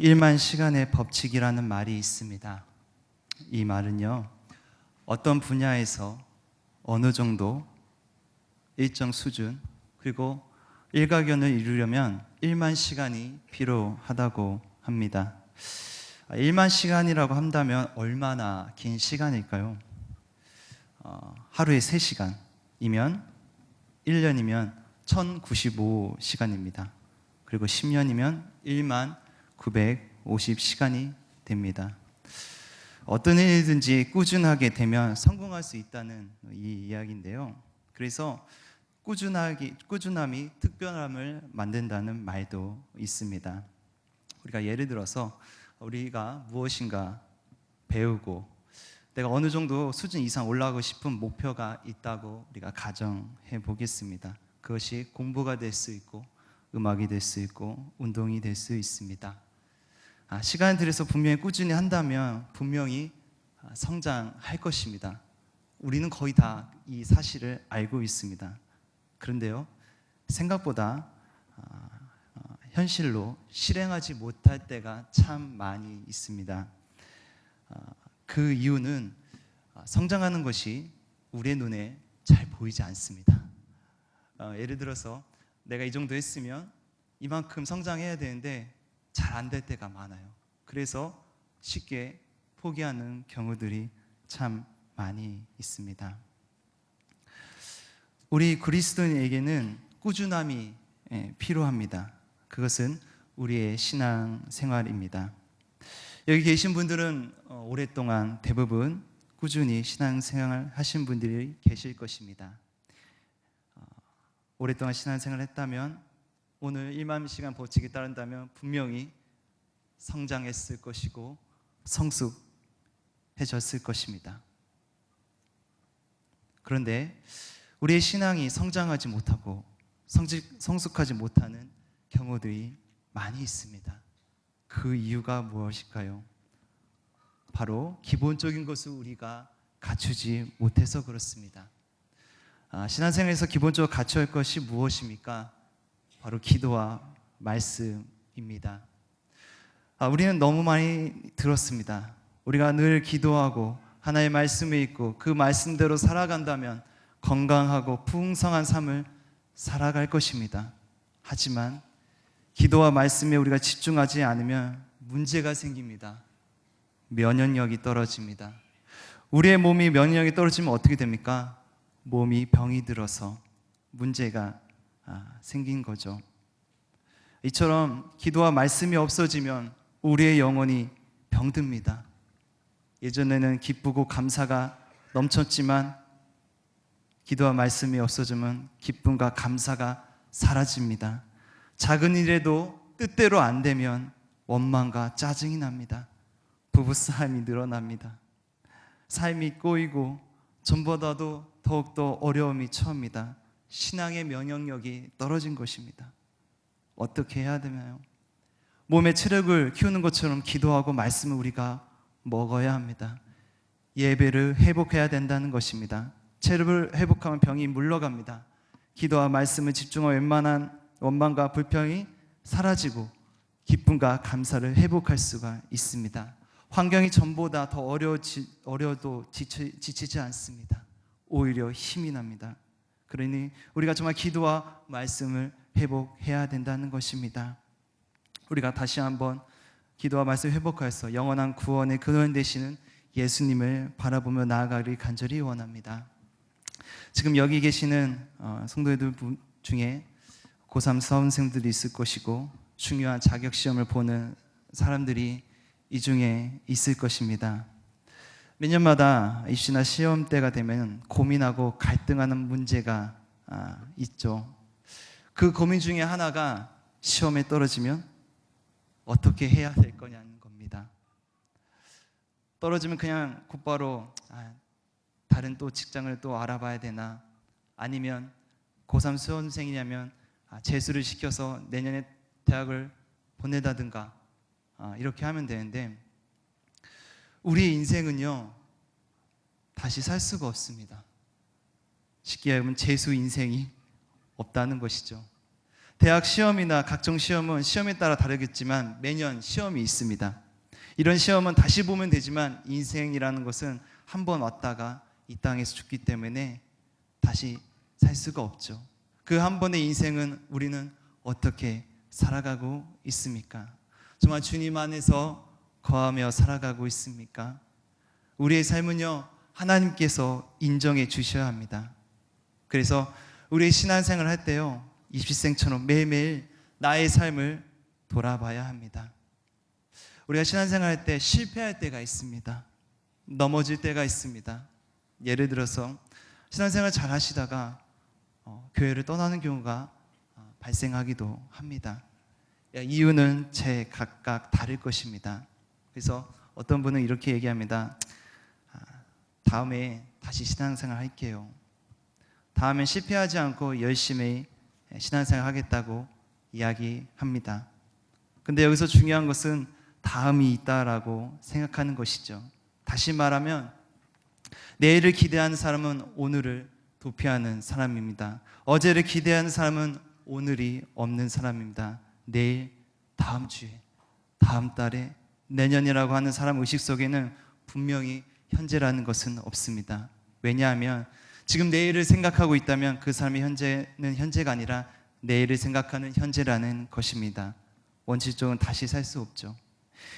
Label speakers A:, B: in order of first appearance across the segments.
A: 1만 시간의 법칙이라는 말이 있습니다. 이 말은요, 어떤 분야에서 어느 정도 일정 수준 그리고 일가견을 이루려면 1만 시간이 필요하다고 합니다. 1만 시간이라고 한다면 얼마나 긴 시간일까요? 하루에 3시간이면 1년이면 1095시간입니다. 그리고 10년이면 1만 950시간이 됩니다. 어떤 일이든지 꾸준하게 되면 성공할 수 있다는 이 이야기인데요. 그래서 꾸준함이 특별함을 만든다는 말도 있습니다. 우리가 예를 들어서 우리가 무엇인가 배우고 내가 어느 정도 수준 이상 올라가고 싶은 목표가 있다고 우리가 가정해 보겠습니다. 그것이 공부가 될 수 있고 음악이 될 수 있고 운동이 될 수 있습니다. 시간을 들여서 분명히 꾸준히 한다면 분명히 성장할 것입니다. 우리는 거의 다 이 사실을 알고 있습니다. 그런데요, 생각보다 현실로 실행하지 못할 때가 참 많이 있습니다. 그 이유는 성장하는 것이 우리의 눈에 잘 보이지 않습니다. 예를 들어서 내가 이 정도 했으면 이만큼 성장해야 되는데 잘 안 될 때가 많아요. 그래서 쉽게 포기하는 경우들이 참 많이 있습니다. 우리 그리스도인에게는 꾸준함이 필요합니다. 그것은 우리의 신앙생활입니다. 여기 계신 분들은 오랫동안 대부분 꾸준히 신앙생활 하신 분들이 계실 것입니다. 오랫동안 신앙생활을 했다면 오늘 1만 시간 법칙에 따른다면 분명히 성장했을 것이고 성숙해졌을 것입니다. 그런데 우리의 신앙이 성장하지 못하고 성숙하지 못하는 경우들이 많이 있습니다. 그 이유가 무엇일까요? 바로 기본적인 것을 우리가 갖추지 못해서 그렇습니다. 신앙생활에서 기본적으로 갖춰야 할 것이 무엇입니까? 바로 기도와 말씀입니다. 우리는 너무 많이 들었습니다. 우리가 늘 기도하고 하나님의 말씀을 읽고 그 말씀대로 살아간다면 건강하고 풍성한 삶을 살아갈 것입니다. 하지만 기도와 말씀에 우리가 집중하지 않으면 문제가 생깁니다. 면역력이 떨어집니다. 우리의 몸이 면역력이 떨어지면 어떻게 됩니까? 몸이 병이 들어서 문제가 생긴 거죠. 이처럼 기도와 말씀이 없어지면 우리의 영혼이 병듭니다. 예전에는 기쁘고 감사가 넘쳤지만 기도와 말씀이 없어지면 기쁨과 감사가 사라집니다. 작은 일에도 뜻대로 안 되면 원망과 짜증이 납니다. 부부싸움이 늘어납니다. 삶이 꼬이고 전보다도 더욱더 어려움이 처합니다. 신앙의 면역력이 떨어진 것입니다. 어떻게 해야 되나요? 몸의 체력을 키우는 것처럼 기도하고 말씀을 우리가 먹어야 합니다. 예배를 회복해야 된다는 것입니다. 체력을 회복하면 병이 물러갑니다. 기도와 말씀을 집중하면 웬만한 원망과 불평이 사라지고 기쁨과 감사를 회복할 수가 있습니다. 환경이 전보다 더 어려워도 지치지 않습니다. 오히려 힘이 납니다. 그러니 우리가 정말 기도와 말씀을 회복해야 된다는 것입니다. 우리가 다시 한번 기도와 말씀을 회복해서 영원한 구원의 근원 되시는 예수님을 바라보며 나아가기를 간절히 원합니다. 지금 여기 계시는 성도들 중에 고3 수험생들이 있을 것이고 중요한 자격시험을 보는 사람들이 이 중에 있을 것입니다. 매년마다 입시나 시험 때가 되면 고민하고 갈등하는 문제가 있죠. 그 고민 중에 하나가 시험에 떨어지면 어떻게 해야 될 거냐는 겁니다. 떨어지면 그냥 곧바로 다른 또 직장을 또 알아봐야 되나, 아니면 고3 수험생이냐면 재수를 시켜서 내년에 대학을 보내다든가 이렇게 하면 되는데 우리 인생은요 다시 살 수가 없습니다. 쉽게 말하면 재수 인생이 없다는 것이죠. 대학 시험이나 각종 시험은 시험에 따라 다르겠지만 매년 시험이 있습니다. 이런 시험은 다시 보면 되지만 인생이라는 것은 한 번 왔다가 이 땅에서 죽기 때문에 다시 살 수가 없죠. 그 한 번의 인생은 우리는 어떻게 살아가고 있습니까? 정말 주님 안에서 거하며 살아가고 있습니까? 우리의 삶은요, 하나님께서 인정해 주셔야 합니다. 그래서 우리의 신앙생활을 할 때요, 입시생처럼 매일매일 나의 삶을 돌아봐야 합니다. 우리가 신앙생활 할 때 실패할 때가 있습니다. 넘어질 때가 있습니다. 예를 들어서 신앙생활 잘 하시다가 교회를 떠나는 경우가 발생하기도 합니다. 이유는 제 각각 다를 것입니다. 그래서 어떤 분은 이렇게 얘기합니다. 다음에 다시 신앙생활 할게요. 다음엔 실패하지 않고 열심히 신앙생활 하겠다고 이야기합니다. 근데 여기서 중요한 것은 다음이 있다라고 생각하는 것이죠. 다시 말하면 내일을 기대하는 사람은 오늘을 도피하는 사람입니다. 어제를 기대하는 사람은 오늘이 없는 사람입니다. 내일, 다음 주에, 다음 달에, 내년이라고 하는 사람 의식 속에는 분명히 현재라는 것은 없습니다. 왜냐하면 지금 내일을 생각하고 있다면 그 사람의 현재는 현재가 아니라 내일을 생각하는 현재라는 것입니다. 원칙적으로는 다시 살 수 없죠.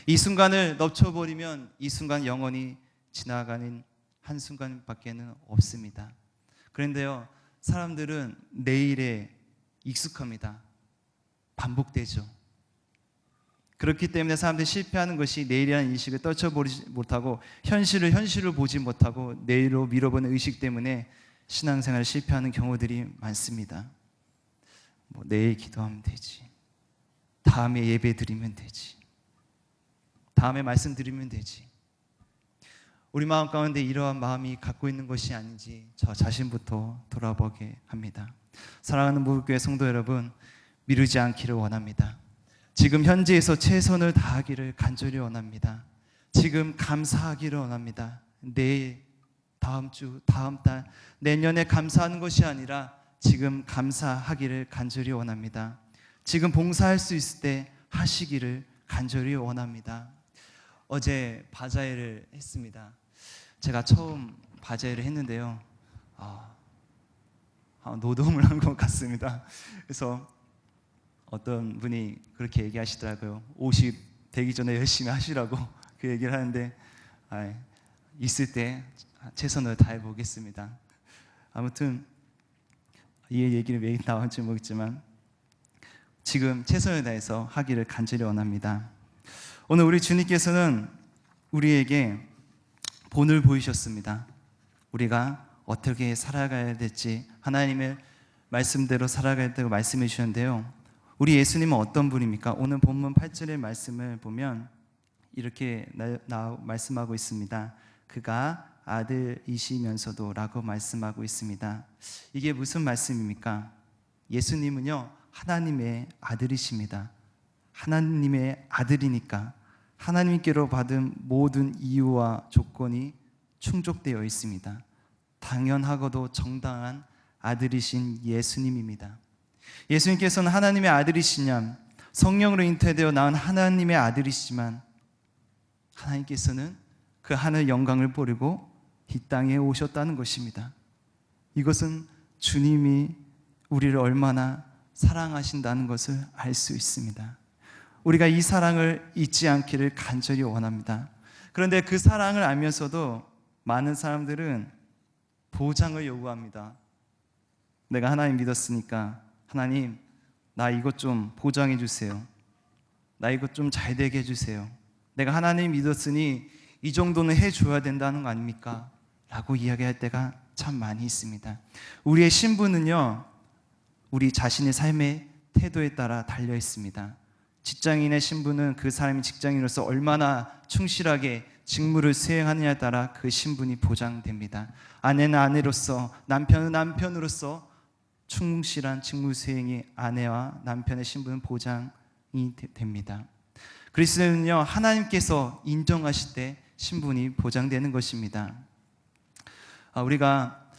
A: 이 순간을 놓쳐버리면 이 순간 영원히 지나가는 한순간밖에는 없습니다. 그런데요, 사람들은 내일에 익숙합니다. 반복되죠. 그렇기 때문에 사람들이 실패하는 것이 내일이라는 인식을 떨쳐버리지 못하고 현실을 보지 못하고 내일로 밀어보는 의식 때문에 신앙생활을 실패하는 경우들이 많습니다. 내일 기도하면 되지, 다음에 예배 드리면 되지, 다음에 말씀 드리면 되지. 우리 마음 가운데 이러한 마음이 갖고 있는 것이 아닌지 저 자신부터 돌아보게 합니다. 사랑하는 무국교회 성도 여러분, 미루지 않기를 원합니다. 지금 현재에서 최선을 다하기를 간절히 원합니다. 지금 감사하기를 원합니다. 내일, 다음 주, 다음 달, 내년에 감사하는 것이 아니라 지금 감사하기를 간절히 원합니다. 지금 봉사할 수 있을 때 하시기를 간절히 원합니다. 어제 바자회를 했습니다. 제가 처음 바자회를 했는데요, 노동을 한 것 같습니다. 그래서 어떤 분이 그렇게 얘기하시더라고요. 50 되기 전에 열심히 하시라고 그 얘기를 하는데, 있을 때 최선을 다해 보겠습니다. 아무튼 이 얘기를 왜 나왔는지 모르겠지만 지금 최선을 다해서 하기를 간절히 원합니다. 오늘 우리 주님께서는 우리에게 본을 보이셨습니다. 우리가 어떻게 살아가야 될지 하나님의 말씀대로 살아가야 된다고 말씀해 주셨는데요, 우리 예수님은 어떤 분입니까? 오늘 본문 8절의 말씀을 보면 이렇게 말씀하고 있습니다. 그가 아들이시면서도 라고 말씀하고 있습니다. 이게 무슨 말씀입니까? 예수님은요, 하나님의 아들이십니다. 하나님의 아들이니까 하나님께로 받은 모든 이유와 조건이 충족되어 있습니다. 당연하고도 정당한 아들이신 예수님입니다. 예수님께서는 하나님의 아들이시냐, 성령으로 잉태되어 낳은 하나님의 아들이시지만 하나님께서는 그 하늘 영광을 버리고 이 땅에 오셨다는 것입니다. 이것은 주님이 우리를 얼마나 사랑하신다는 것을 알 수 있습니다. 우리가 이 사랑을 잊지 않기를 간절히 원합니다. 그런데 그 사랑을 알면서도 많은 사람들은 보장을 요구합니다. 내가 하나님 믿었으니까 하나님, 나 이것 좀 보장해 주세요. 나 이것 좀 잘 되게 해주세요. 내가 하나님 믿었으니 이 정도는 해줘야 된다는 거 아닙니까? 라고 이야기할 때가 참 많이 있습니다. 우리의 신분은요, 우리 자신의 삶의 태도에 따라 달려 있습니다. 직장인의 신분은 그 사람이 직장인으로서 얼마나 충실하게 직무를 수행하느냐에 따라 그 신분이 보장됩니다. 아내는 아내로서, 남편은 남편으로서 충실한 직무 수행이 아내와 남편의 신분은 보장이 됩니다. 그리스도는요, 하나님께서 인정하실 때 신분이 보장되는 것입니다. 우리가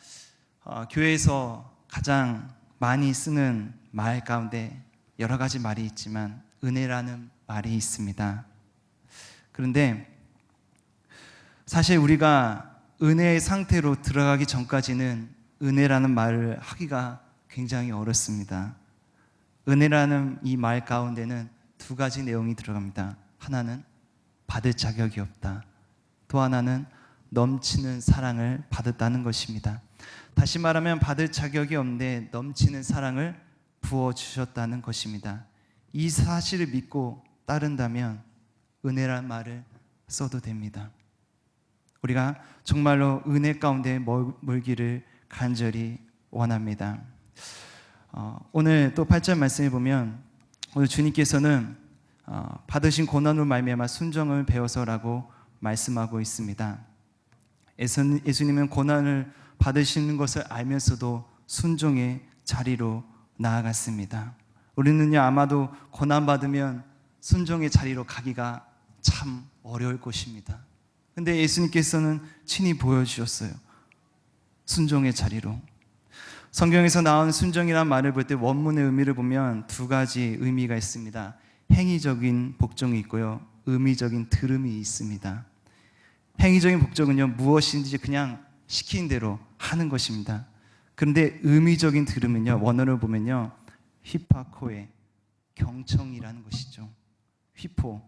A: 교회에서 가장 많이 쓰는 말 가운데 여러 가지 말이 있지만 은혜라는 말이 있습니다. 그런데 사실 우리가 은혜의 상태로 들어가기 전까지는 은혜라는 말을 하기가 굉장히 어렵습니다. 은혜라는 이 말 가운데는 두 가지 내용이 들어갑니다. 하나는 받을 자격이 없다. 또 하나는 넘치는 사랑을 받았다는 것입니다. 다시 말하면 받을 자격이 없는데 넘치는 사랑을 부어주셨다는 것입니다. 이 사실을 믿고 따른다면 은혜란 말을 써도 됩니다. 우리가 정말로 은혜 가운데 멀기를 간절히 원합니다. 오늘 또 8절 말씀해 보면 오늘 주님께서는 받으신 고난으로 말미암아 순종을 배워서라고 말씀하고 있습니다. 예수님은 고난을 받으시는 것을 알면서도 순종의 자리로 나아갔습니다. 우리는요 아마도 고난받으면 순종의 자리로 가기가 참 어려울 것입니다. 근데 예수님께서는 친히 보여주셨어요. 순종의 자리로. 성경에서 나온 순종이라는 말을 볼 때 원문의 의미를 보면 두 가지 의미가 있습니다. 행위적인 복종이 있고요, 의미적인 들음이 있습니다. 행위적인 복종은요 무엇인지 그냥 시킨 대로 하는 것입니다. 그런데 의미적인 들음은요 원어를 보면요 휘파코에 경청이라는 것이죠. 휘포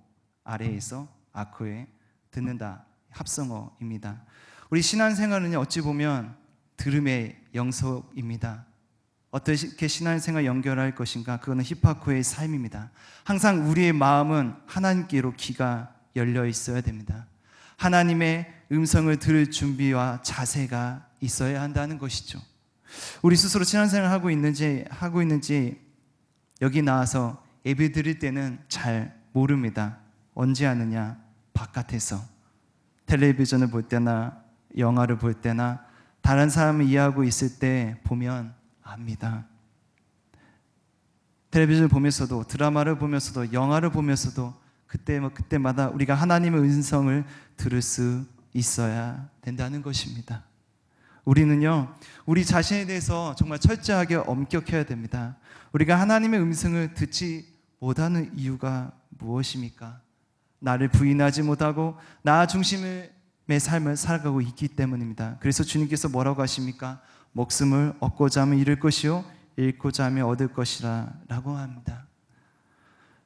A: 아래에서 아코에 듣는다, 합성어입니다. 우리 신앙생활은 어찌 보면 들음의 영속입니다. 어떻게 신앙생활 연결할 것인가? 그거는 히파코의 삶입니다. 항상 우리의 마음은 하나님께로 귀가 열려 있어야 됩니다. 하나님의 음성을 들을 준비와 자세가 있어야 한다는 것이죠. 우리 스스로 신앙생활을 하고 있는지 여기 나와서 예배 드릴 때는 잘 모릅니다. 언제 하느냐? 바깥에서 텔레비전을 볼 때나 영화를 볼 때나 다른 사람을 이해하고 있을 때 보면 압니다. 텔레비전을 보면서도, 드라마를 보면서도, 영화를 보면서도 그때마다 우리가 하나님의 음성을 들을 수 있어야 된다는 것입니다. 우리는요 우리 자신에 대해서 정말 철저하게 엄격해야 됩니다. 우리가 하나님의 음성을 듣지 못하는 이유가 무엇입니까? 나를 부인하지 못하고 나 중심의 삶을 살아가고 있기 때문입니다. 그래서 주님께서 뭐라고 하십니까? 목숨을 얻고자 하면 잃을 것이요 잃고자 하면 얻을 것이라 라고 합니다.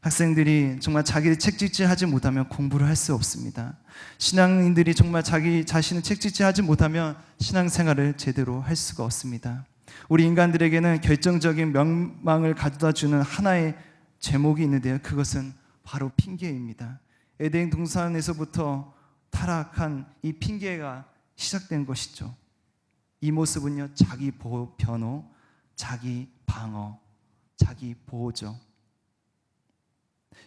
A: 학생들이 정말 자기를 책찍질하지 못하면 공부를 할 수 없습니다. 신앙인들이 정말 자기 자신을 책찍질하지 못하면 신앙생활을 제대로 할 수가 없습니다. 우리 인간들에게는 결정적인 명망을 가져다주는 하나의 제목이 있는데요, 그것은 바로 핑계입니다. 에덴 동산에서부터 타락한 이 핑계가 시작된 것이죠. 이 모습은요 자기 변호, 자기 방어, 자기 보호죠.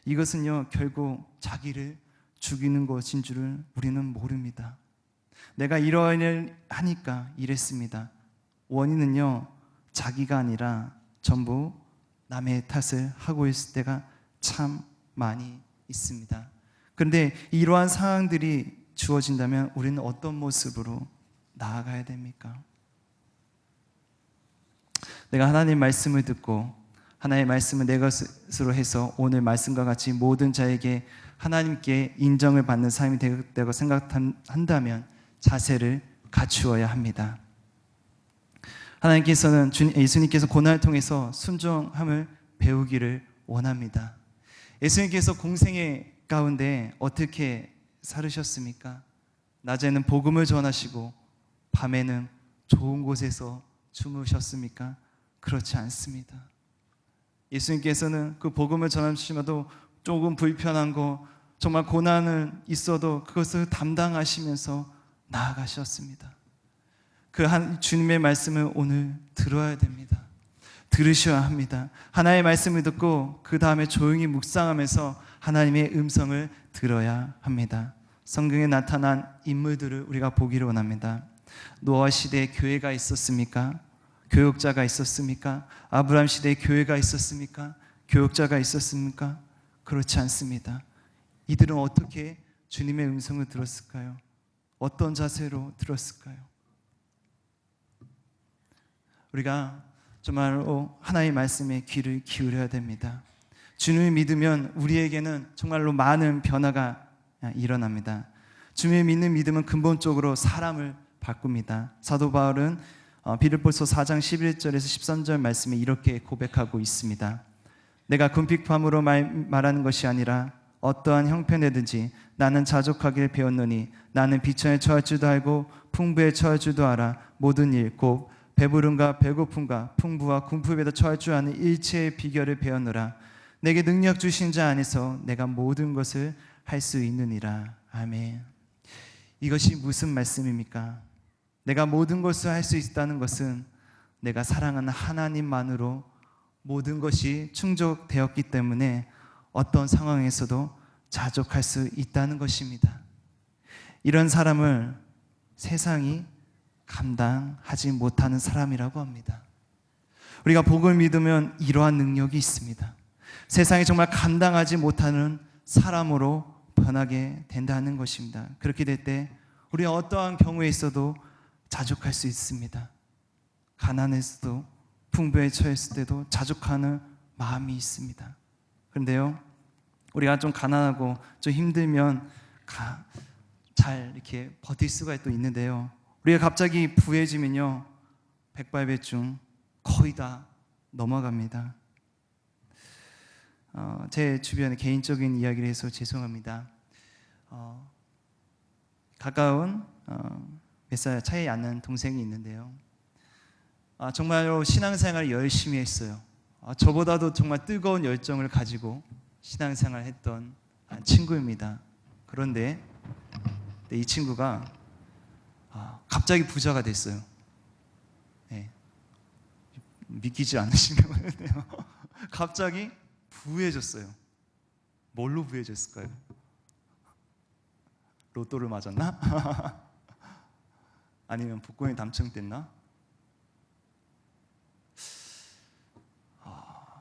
A: 이것은요 결국 자기를 죽이는 것인 줄을 우리는 모릅니다. 내가 이런 일을 하니까 이랬습니다. 원인은요 자기가 아니라 전부 남의 탓을 하고 있을 때가 참 많이 있습니다. 그런데 이러한 상황들이 주어진다면 우리는 어떤 모습으로 나아가야 됩니까? 내가 하나님 말씀을 듣고 하나님의 말씀을 내 것으로 해서 오늘 말씀과 같이 모든 자에게 하나님께 인정을 받는 삶이 되고 생각한다면 자세를 갖추어야 합니다. 하나님께서는 예수님께서 고난을 통해서 순종함을 배우기를 원합니다. 예수님께서 공생의 가운데 어떻게 살으셨습니까? 낮에는 복음을 전하시고 밤에는 좋은 곳에서 주무셨습니까? 그렇지 않습니다. 예수님께서는 그 복음을 전하시면도 조금 불편한 거, 정말 고난은 있어도 그것을 담당하시면서 나아가셨습니다. 그 주님의 말씀을 오늘 들어야 됩니다. 들으셔야 합니다. 하나님의 말씀을 듣고 그 다음에 조용히 묵상하면서 하나님의 음성을 들어야 합니다. 성경에 나타난 인물들을 우리가 보기를 원합니다. 노아 시대에 교회가 있었습니까? 교역자가 있었습니까? 아브라함 시대에 교회가 있었습니까? 교역자가 있었습니까? 그렇지 않습니다. 이들은 어떻게 주님의 음성을 들었을까요? 어떤 자세로 들었을까요? 우리가 정말로 하나님의 말씀에 귀를 기울여야 됩니다. 주님을 믿으면 우리에게는 정말로 많은 변화가 일어납니다. 주님을 믿는 믿음은 근본적으로 사람을 바꿉니다. 사도 바울은 빌립보서 4장 11절에서 13절 말씀에 이렇게 고백하고 있습니다. 내가 궁핍함으로 말하는 것이 아니라 어떠한 형편에든지 나는 자족하길 배웠노니 나는 비천에 처할 줄도 알고 풍부에 처할 줄도 알아. 모든 일 곧 배부름과 배고픔과 풍부와 궁핍에도 처할 줄 아는 일체의 비결을 배웠노라. 내게 능력 주신 자 안에서 내가 모든 것을 할 수 있느니라. 아멘. 이것이 무슨 말씀입니까? 내가 모든 것을 할 수 있다는 것은 내가 사랑하는 하나님만으로 모든 것이 충족되었기 때문에 어떤 상황에서도 자족할 수 있다는 것입니다. 이런 사람을 세상이 감당하지 못하는 사람이라고 합니다. 우리가 복음을 믿으면 이러한 능력이 있습니다. 세상이 정말 감당하지 못하는 사람으로 변하게 된다는 것입니다. 그렇게 될 때 우리가 어떠한 경우에 있어도 자족할 수 있습니다. 가난했어도 풍부에 처했을 때도 자족하는 마음이 있습니다. 그런데요, 우리가 좀 가난하고 좀 힘들면 잘 이렇게 버틸 수가 또 있는데요, 우리가 갑자기 부해지면요, 백발백중 거의 다 넘어갑니다. 제 주변에 개인적인 이야기를 해서 죄송합니다. 가까운 몇 살 차이 안 나는 동생이 있는데요, 정말로 신앙생활을 열심히 했어요. 저보다도 정말 뜨거운 열정을 가지고 신앙생활을 했던 친구입니다. 그런데 이 친구가 갑자기 부자가 됐어요. 네. 믿기지 않으시면 갑자기 부해졌어요. 뭘로 부해졌을까요? 로또를 맞았나? 아니면 복권이 당첨됐나?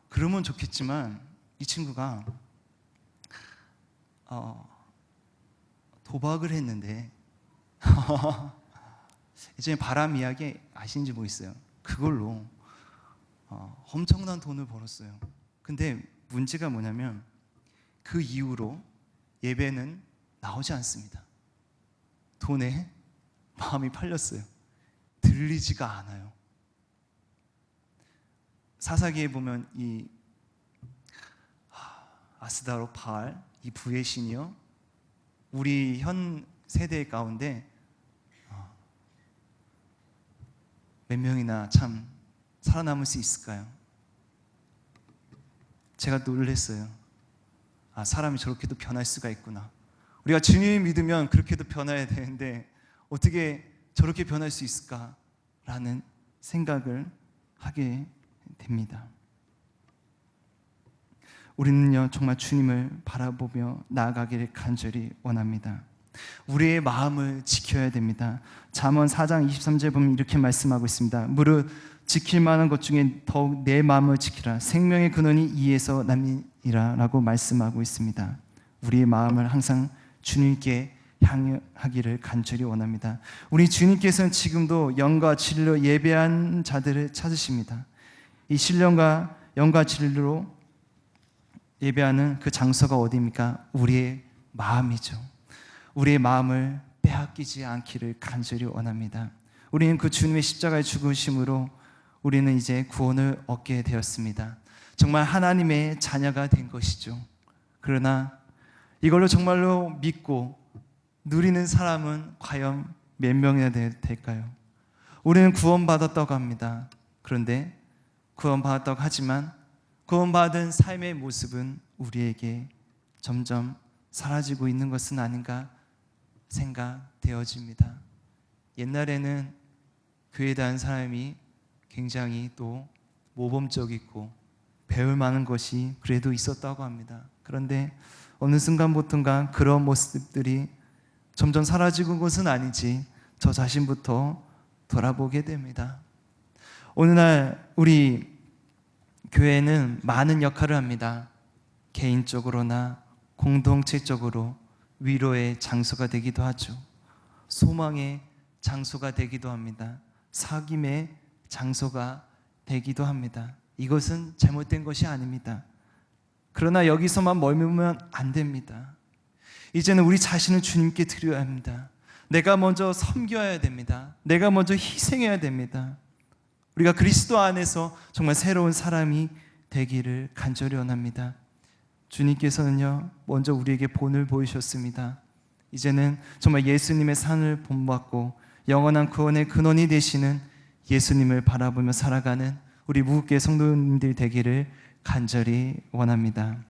A: 그러면 좋겠지만 이 친구가 도박을 했는데 예전에 바람 이야기 아시는지 모르겠어요. 그걸로 엄청난 돈을 벌었어요. 근데 문제가 뭐냐면 그 이후로 예배는 나오지 않습니다. 돈에 마음이 팔렸어요. 들리지가 않아요. 사사기에 보면 이 아스다로 바알, 이 부의 신이요, 우리 현 세대 가운데 몇 명이나 참 살아남을 수 있을까요? 제가 놀랐어요. 사람이 저렇게도 변할 수가 있구나. 우리가 주님을 믿으면 그렇게도 변해야 되는데 어떻게 저렇게 변할 수 있을까라는 생각을 하게 됩니다. 우리는요, 정말 주님을 바라보며 나아가기를 간절히 원합니다. 우리의 마음을 지켜야 됩니다. 잠언 4장 23절 보면 이렇게 말씀하고 있습니다. 무릇 지킬 만한 것 중에 더욱 내 마음을 지키라. 생명의 근원이 이에서 남이라 라고 말씀하고 있습니다. 우리의 마음을 항상 주님께 향하기를 간절히 원합니다. 우리 주님께서는 지금도 영과 진리로 예배한 자들을 찾으십니다. 이 신령과 영과 진리로 예배하는 그 장소가 어디입니까? 우리의 마음이죠. 우리의 마음을 빼앗기지 않기를 간절히 원합니다. 우리는 그 주님의 십자가의 죽으심으로 우리는 이제 구원을 얻게 되었습니다. 정말 하나님의 자녀가 된 것이죠. 그러나 이걸로 정말로 믿고 누리는 사람은 과연 몇 명이나 될까요? 우리는 구원받았다고 합니다. 그런데 구원받았다고 하지만 구원받은 삶의 모습은 우리에게 점점 사라지고 있는 것은 아닌가 생각되어집니다. 옛날에는 교회에 다니는 사람이 굉장히 또 모범적이고 배울 만한 것이 그래도 있었다고 합니다. 그런데 어느 순간부터인가 그런 모습들이 점점 사라지고 온 것은 아니지 저 자신부터 돌아보게 됩니다. 오늘날 우리 교회는 많은 역할을 합니다. 개인적으로나 공동체적으로 위로의 장소가 되기도 하죠. 소망의 장소가 되기도 합니다. 사귐의 장소가 되기도 합니다. 이것은 잘못된 것이 아닙니다.
B: 그러나 여기서만 머물면 안 됩니다. 이제는 우리 자신을 주님께 드려야 합니다. 내가 먼저 섬겨야 됩니다. 내가 먼저 희생해야 됩니다. 우리가 그리스도 안에서 정말 새로운 사람이 되기를 간절히 원합니다. 주님께서는요, 먼저 우리에게 본을 보이셨습니다. 이제는 정말 예수님의 산을 본받고 영원한 구원의 근원이 되시는 예수님을 바라보며 살아가는 우리 무국계 성도님들 되기를 간절히 원합니다.